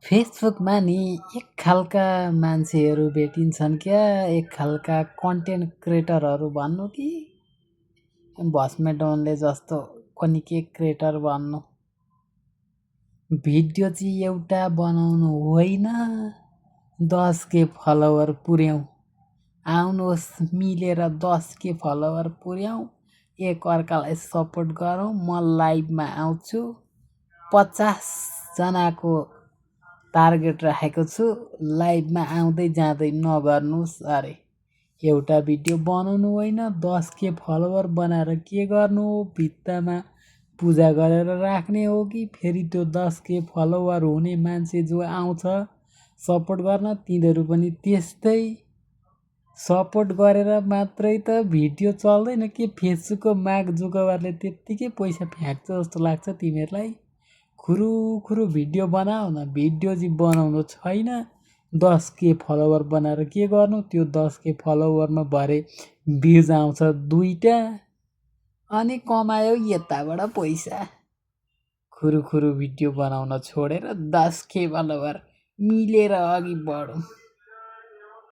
फेसबुकमा नि एक खालका मान्छेहरू भेटिन्छन् क्या, एक खालका कन्टेन्ट क्रिएटरहरू भन्नु कि भस्मेडोनले जस्तो कनिके क्रिएटर भन्नु। भिडियो चाहिँ एउटा बनाउनु होइन, 10K फलोवर पुर्याउँ। आउनुहोस् मिलेर 10K फलोवर पुर्याउँ, एक अर्कालाई सपोर्ट गरौँ। म लाइभमा आउँछु, 50 जनाको टार्गेट राखेको छु। लाइभमा आउँदै जाँदै नगर्नुहोस् अरे। एउटा भिडियो बनाउनु होइन, 10K फलोवर बनाएर के गर्नु हो? भित्तामा पूजा गरेर राख्ने हो कि फेरि त्यो 10K फलोवर हुने मान्छे जो आउँछ सपोर्ट गर्न, तिनीहरू पनि त्यस्तै सपोर्ट गरेर मात्रै त भिडियो चल्दैन के? फेसबुकको मार्क जुकरबर्गले त्यत्तिकै पैसा फ्याँक्छ जस्तो लाग्छ तिमीहरूलाई? खुरुखुरु भिडियो बनाऊ न, भिडियो चाहिँ बनाउनु छैन। 10K फलोवर बनाएर के गर्नु? त्यो 10K फलोवरमा भरे भ्युज आउँछ 2टा, अनि कमायो यताबाट पैसा। खुरुखुरु भिडियो बनाउन छोडेर 10K फलोवर मिलेर अघि बढौँ।